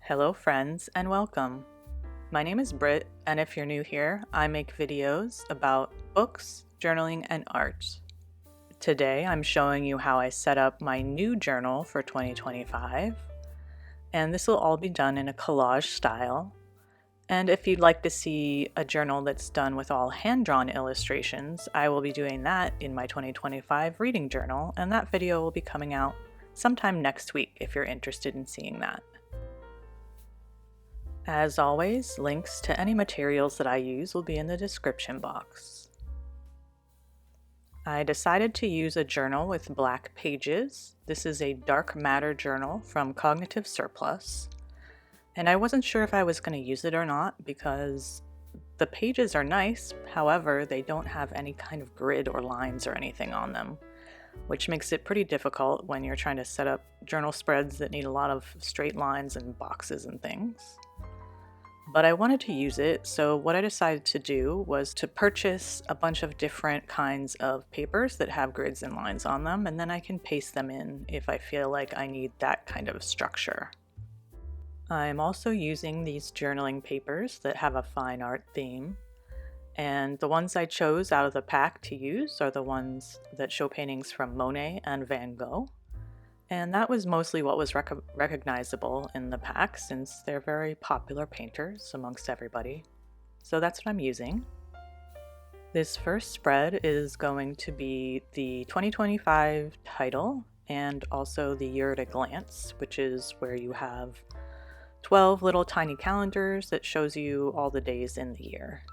Hello friends and welcome. My name is Britt, and if you're new here, I make videos about books, journaling, and art. Today I'm showing you how I set up my new journal for 2025, and this will all be done in a collage style. And if you'd like to see a journal that's done with all hand-drawn illustrations, I will be doing that in my 2025 reading journal, and that video will be coming out sometime next week if you're interested in seeing that. As always, links to any materials that I use will be in the description box. I decided to use a journal with black pages. This is a dark matter journal from Cognitive Surplus. And I wasn't sure if I was going to use it or not because the pages are nice, however, they don't have any kind of grid or lines or anything on them, which makes it pretty difficult when you're trying to set up journal spreads that need a lot of straight lines and boxes and things. But I wanted to use it, so what I decided to do was to purchase a bunch of different kinds of papers that have grids and lines on them, and then I can paste them in if I feel like I need that kind of structure. I'm also using these journaling papers that have a fine art theme, and the ones I chose out of the pack to use are the ones that show paintings from Monet and Van Gogh. And that was mostly what was recognizable in the pack since they're very popular painters amongst everybody. So that's what I'm using. This first spread is going to be the 2025 title and also the year at a glance, which is where you have 12 little tiny calendars that shows you all the days in the year.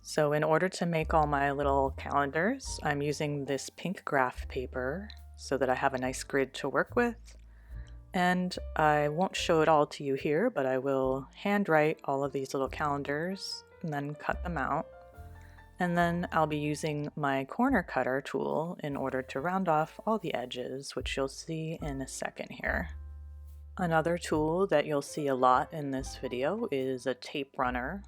So in order to make all my little calendars, I'm using this pink graph paper so that I have a nice grid to work with. And I won't show it all to you here, but I will handwrite all of these little calendars and then cut them out. And then I'll be using my corner cutter tool in order to round off all the edges, which you'll see in a second here. Another tool that you'll see a lot in this video is a tape runner,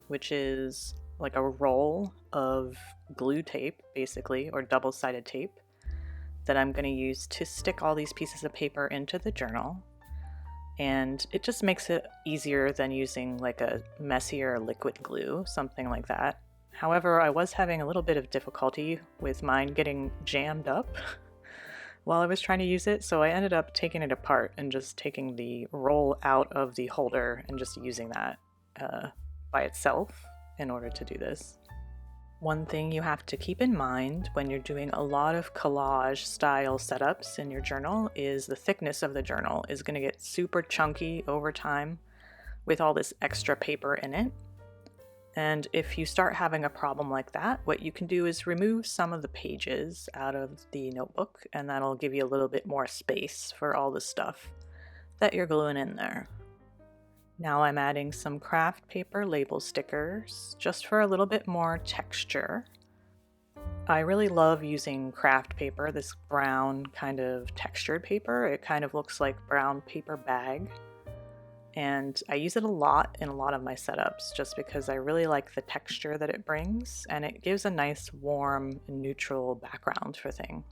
which is like a roll of glue tape, basically, or double-sided tape, that I'm going to use to stick all these pieces of paper into the journal. And it just makes it easier than using like a messier liquid glue, something like that. However, I was having a little bit of difficulty with mine getting jammed up while I was trying to use it, so I ended up taking it apart and just taking the roll out of the holder and just using that by itself in order to do this. One thing you have to keep in mind when you're doing a lot of collage style setups in your journal is the thickness of the journal is going to get super chunky over time with all this extra paper in it. And if you start having a problem like that, what you can do is remove some of the pages out of the notebook, and that'll give you a little bit more space for all the stuff that you're gluing in there. Now I'm adding some craft paper label stickers just for a little bit more texture. I really love using craft paper, this brown kind of textured paper. It kind of looks like brown paper bag. And I use it a lot in a lot of my setups just because I really like the texture that it brings, and it gives a nice warm neutral background for things.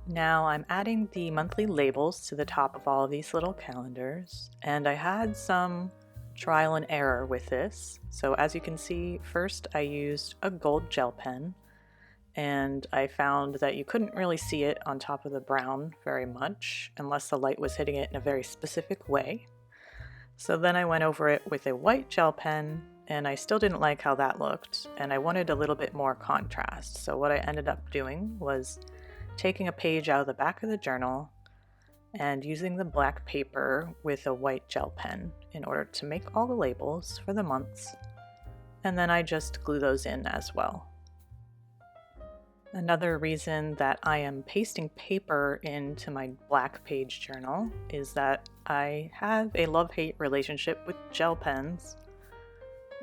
Now I'm adding the monthly labels to the top of all of these little calendars, and I had some trial and error with this. So as you can see, first I used a gold gel pen, and I found that you couldn't really see it on top of the brown very much unless the light was hitting it in a very specific way. So then I went over it with a white gel pen, and I still didn't like how that looked, and I wanted a little bit more contrast. So what I ended up doing was taking a page out of the back of the journal and using the black paper with a white gel pen in order to make all the labels for the months, and then I just glue those in as well. Another reason that I am pasting paper into my black page journal is that I have a love-hate relationship with gel pens.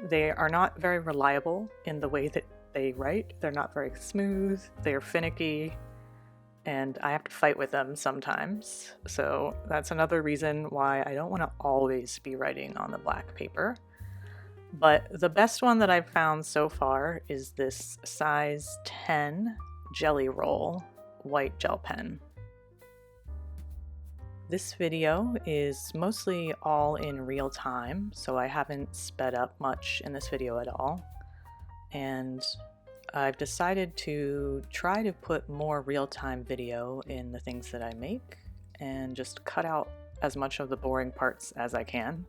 They are not very reliable in the way that they write. They're not very smooth, they're finicky, and I have to fight with them sometimes. So that's another reason why I don't want to always be writing on the black paper. But the best one that I've found so far is this size 10 Jelly Roll white gel pen. This video is mostly all in real time, so I haven't sped up much in this video at all. And I've decided to try to put more real-time video in the things that I make and just cut out as much of the boring parts as I can.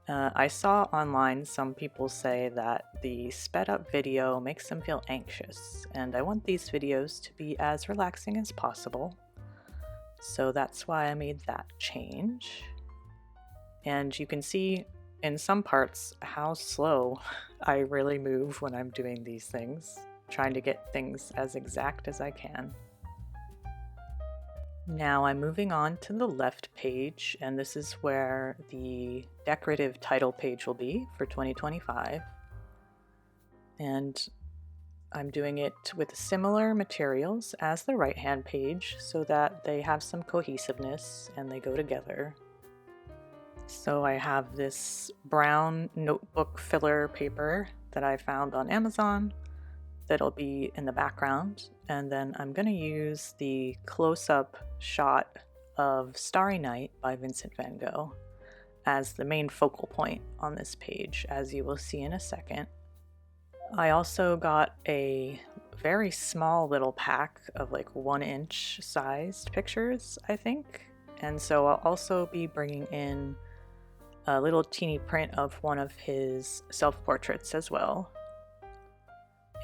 I saw online some people say that the sped up video makes them feel anxious, and I want these videos to be as relaxing as possible. So that's why I made that change. And you can see in some parts how slow I really move when I'm doing these things, trying to get things as exact as I can. Now I'm moving on to the left page, and this is where the decorative title page will be for 2025. And I'm doing it with similar materials as the right-hand page so that they have some cohesiveness and they go together. So I have this brown notebook filler paper that I found on Amazon that'll be in the background, and then I'm going to use the close-up shot of Starry Night by Vincent van Gogh as the main focal point on this page, as you will see in a second. I also got a very small little pack of like 1-inch sized pictures, I think. And so I'll also be bringing in a little teeny print of one of his self-portraits as well.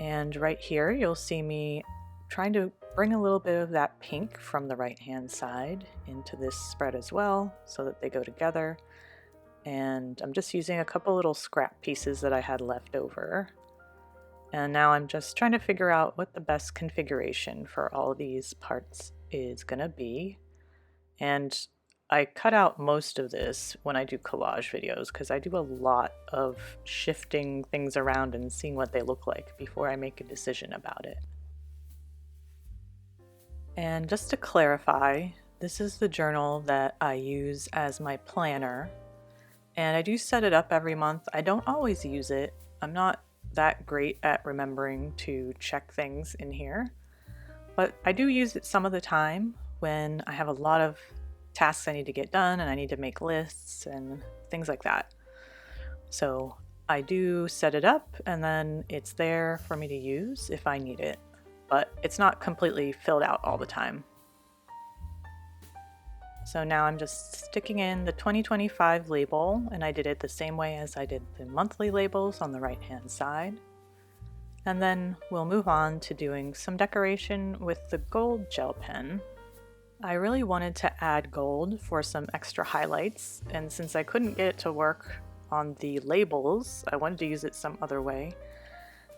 And right here, you'll see me trying to bring a little bit of that pink from the right-hand side into this spread as well, so that they go together. And I'm just using a couple little scrap pieces that I had left over. And now I'm just trying to figure out what the best configuration for all these parts is gonna be. And I cut out most of this when I do collage videos because I do a lot of shifting things around and seeing what they look like before I make a decision about it. And just to clarify, this is the journal that I use as my planner. And I do set it up every month. I don't always use it. I'm not that great at remembering to check things in here, but I do use it some of the time when I have a lot of tasks I need to get done and I need to make lists and things like that. So I do set it up and then it's there for me to use if I need it, but it's not completely filled out all the time. So now I'm just sticking in the 2025 label, and I did it the same way as I did the monthly labels on the right hand side. And then we'll move on to doing some decoration with the gold gel pen. I really wanted to add gold for some extra highlights, and since I couldn't get it to work on the labels, I wanted to use it some other way.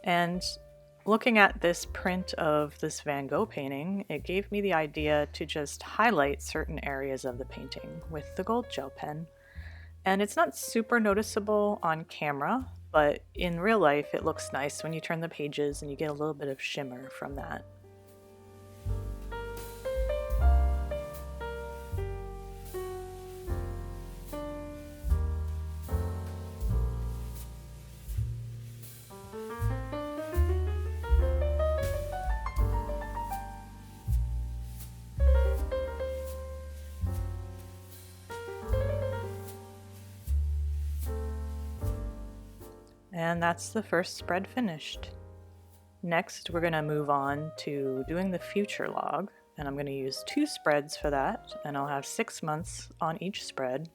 And looking at this print of this Van Gogh painting, it gave me the idea to just highlight certain areas of the painting with the gold gel pen. And it's not super noticeable on camera, but in real life it looks nice when you turn the pages and you get a little bit of shimmer from that. And that's the first spread finished. Next, we're going to move on to doing the future log, and I'm going to use 2 spreads for that, and I'll have 6 months on each spread.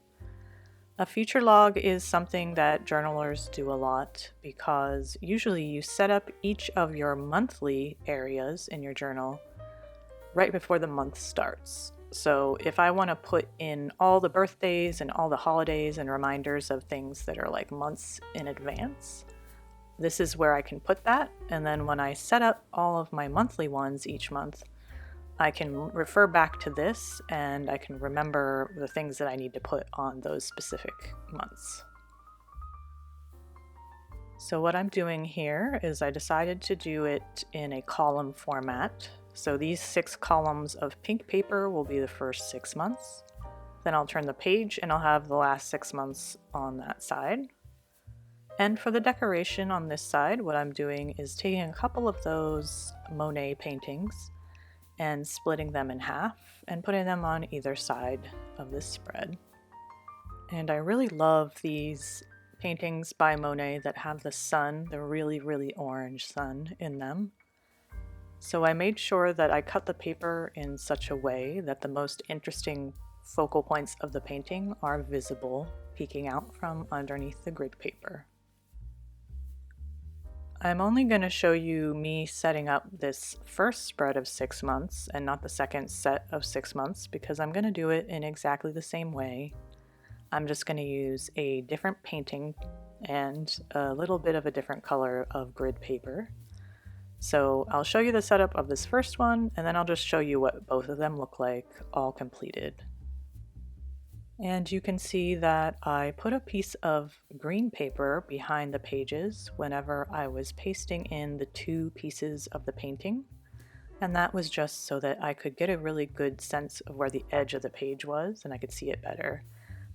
A future log is something that journalers do a lot because usually you set up each of your monthly areas in your journal right before the month starts. So if I want to put in all the birthdays and all the holidays and reminders of things that are like months in advance, this is where I can put that. And then when I set up all of my monthly ones each month, I can refer back to this and I can remember the things that I need to put on those specific months. So what I'm doing here is I decided to do it in a column format. So these 6 columns of pink paper will be the first 6 months. Then I'll turn the page and I'll have the last 6 months on that side. And for the decoration on this side, what I'm doing is taking a couple of those Monet paintings and splitting them in half and putting them on either side of this spread. And I really love these paintings by Monet that have the sun, the really, really orange sun in them. So I made sure that I cut the paper in such a way that the most interesting focal points of the painting are visible, peeking out from underneath the grid paper. I'm only going to show you me setting up this first spread of 6 months and not the second set of 6 months because I'm going to do it in exactly the same way. I'm just going to use a different painting and a little bit of a different color of grid paper. So I'll show you the setup of this first one and then I'll just show you what both of them look like all completed. And you can see that I put a piece of green paper behind the pages whenever I was pasting in the 2 pieces of the painting. And that was just so that I could get a really good sense of where the edge of the page was and I could see it better,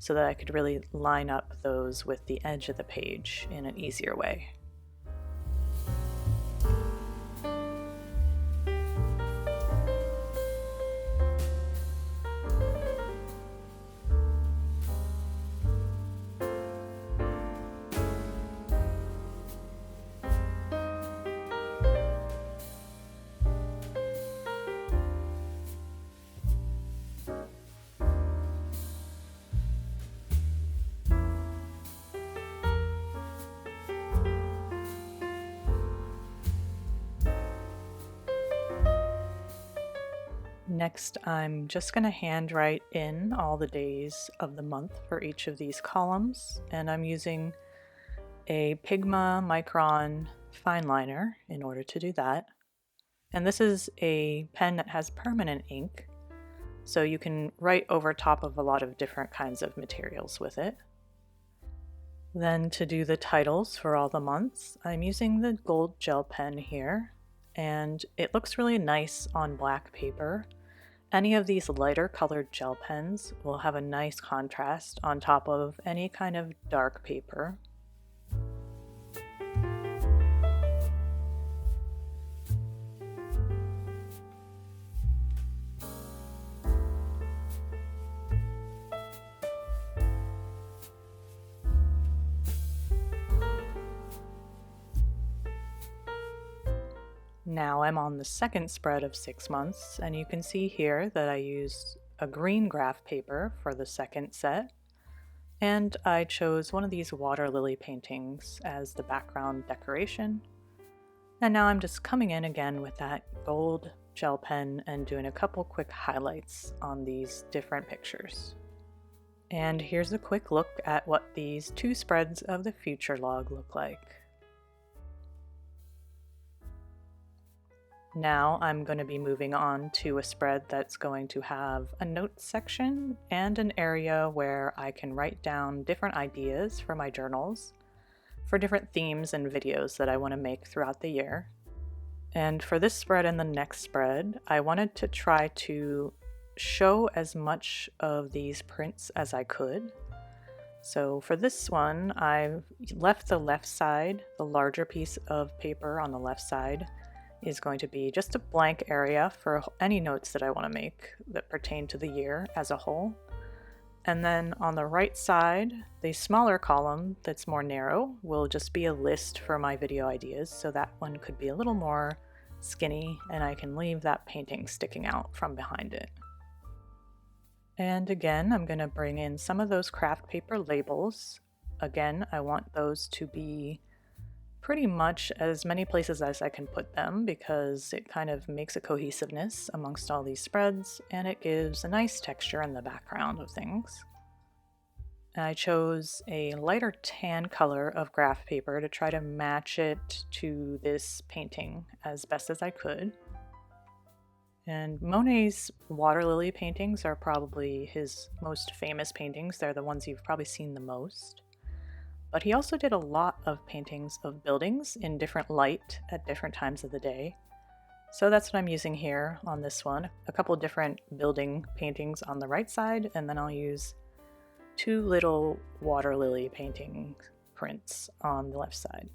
so that I could really line up those with the edge of the page in an easier way. Next, I'm just going to handwrite in all the days of the month for each of these columns, and I'm using a Pigma Micron fine liner in order to do that. And this is a pen that has permanent ink, so you can write over top of a lot of different kinds of materials with it. Then to do the titles for all the months, I'm using the gold gel pen here, and it looks really nice on black paper. Any of these lighter colored gel pens will have a nice contrast on top of any kind of dark paper. Now I'm on the second spread of 6 months, and you can see here that I used a green graph paper for the second set, and I chose one of these water lily paintings as the background decoration. And now I'm just coming in again with that gold gel pen and doing a couple quick highlights on these different pictures. And here's a quick look at what these 2 spreads of the future log look like. Now I'm going to be moving on to a spread that's going to have a notes section and an area where I can write down different ideas for my journals for different themes and videos that I want to make throughout the year. And for this spread and the next spread, I wanted to try to show as much of these prints as I could. So for this one, I've left the left side, the larger piece of paper on the left side, is going to be just a blank area for any notes that I want to make that pertain to the year as a whole. And then on the right side, the smaller column that's more narrow will just be a list for my video ideas, so that one could be a little more skinny and I can leave that painting sticking out from behind it. And again, I'm going to bring in some of those craft paper labels. Again, I want those to be pretty much as many places as I can put them because it kind of makes a cohesiveness amongst all these spreads and it gives a nice texture in the background of things. I chose a lighter tan color of graph paper to try to match it to this painting as best as I could. And Monet's water lily paintings are probably his most famous paintings. They're the ones you've probably seen the most. But he also did a lot of paintings of buildings in different light at different times of the day. So that's what I'm using here on this one. A couple different building paintings on the right side, and then I'll use 2 little water lily painting prints on the left side.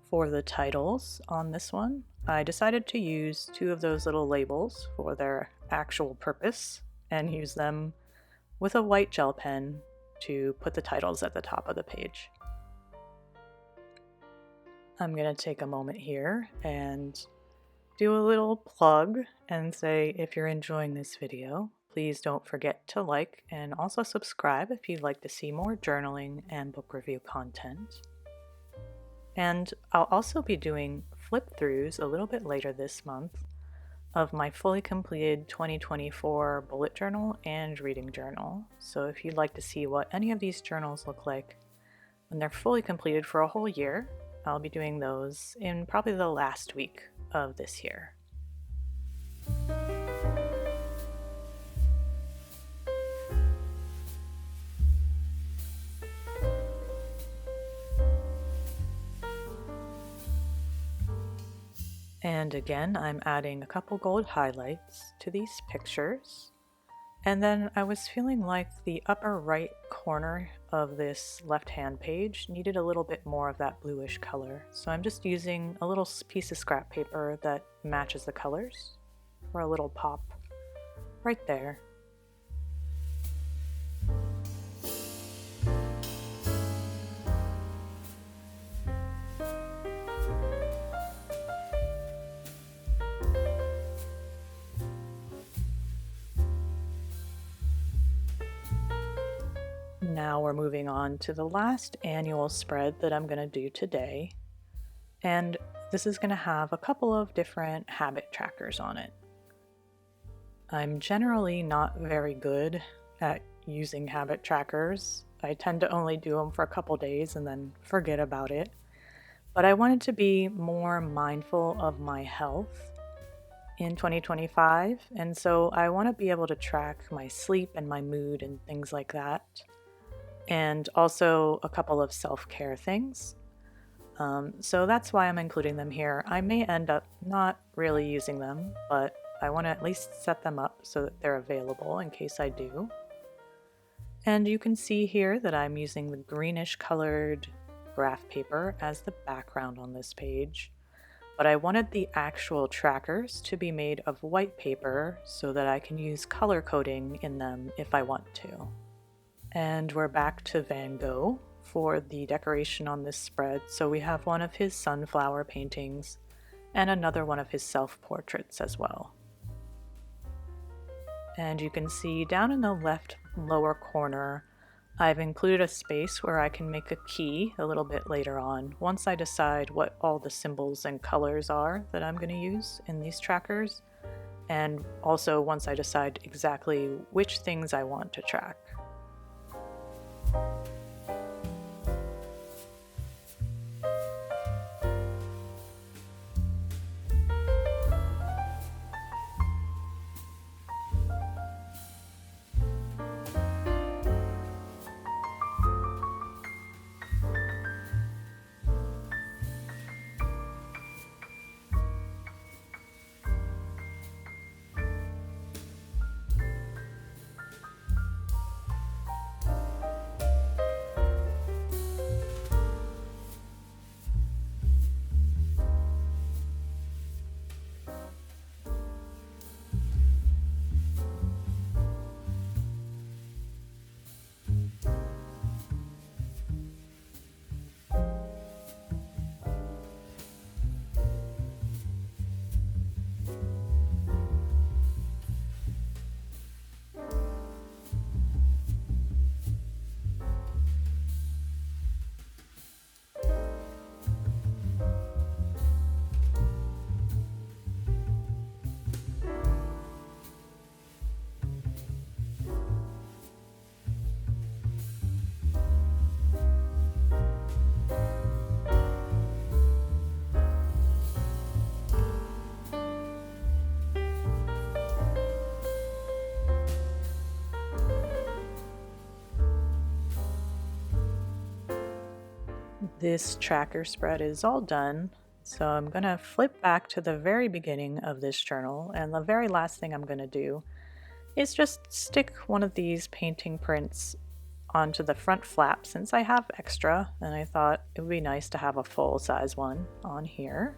For the titles on this one, I decided to use 2 of those little labels for their actual purpose and use them with a white gel pen to put the titles at the top of the page. I'm going to take a moment here and do a little plug and say if you're enjoying this video, please don't forget to like and also subscribe if you'd like to see more journaling and book review content. And I'll also be doing flip-throughs a little bit later this month of my fully completed 2024 bullet journal and reading journal. So if you'd like to see what any of these journals look like when they're fully completed for a whole year, I'll be doing those in probably the last week of this year. And again, I'm adding a couple gold highlights to these pictures. And then I was feeling like the upper right corner of this left-hand page needed a little bit more of that bluish color. So I'm just using a little piece of scrap paper that matches the colors for a little pop right there. Now we're moving on to the last annual spread that I'm going to do today, and this is going to have a couple of different habit trackers on it. I'm generally not very good at using habit trackers. I tend to only do them for a couple days and then forget about it, but I wanted to be more mindful of my health in 2025, and so I want to be able to track my sleep and my mood and things like that. And also a couple of self-care things. So that's why I'm including them here. I may end up not really using them, but I want to at least set them up so that they're available in case I do. And you can see here that I'm using the greenish colored graph paper as the background on this page, but I wanted the actual trackers to be made of white paper so that I can use color coding in them if I want to. And we're back to Van Gogh for the decoration on this spread. So we have one of his sunflower paintings and another one of his self-portraits as well. And you can see down in the left lower corner, I've included a space where I can make a key a little bit later on, once I decide what all the symbols and colors are that I'm going to use in these trackers, and also once I decide exactly which things I want to track. This tracker spread is all done, so I'm going to flip back to the very beginning of this journal, and the very last thing I'm going to do is just stick one of these painting prints onto the front flap since I have extra, and I thought it would be nice to have a full-size one on here.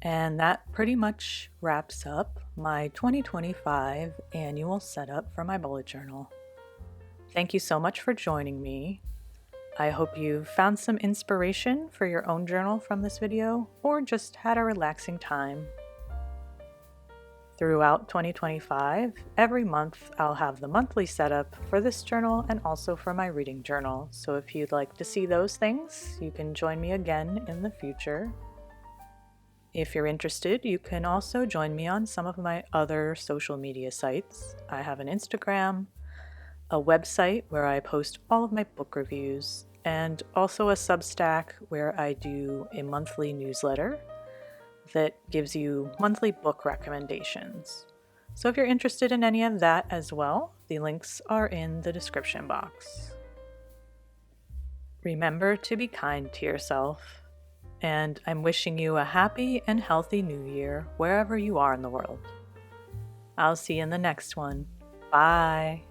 And that pretty much wraps up my 2025 annual setup for my bullet journal. Thank you so much for joining me. I hope you found some inspiration for your own journal from this video, or just had a relaxing time. Throughout 2025, every month I'll have the monthly setup for this journal and also for my reading journal. So if you'd like to see those things, you can join me again in the future. If you're interested, you can also join me on some of my other social media sites. I have an Instagram, a website where I post all of my book reviews, and also a Substack where I do a monthly newsletter that gives you monthly book recommendations. So if you're interested in any of that as well, the links are in the description box. Remember to be kind to yourself. And I'm wishing you a happy and healthy new year wherever you are in the world. I'll see you in the next one. Bye.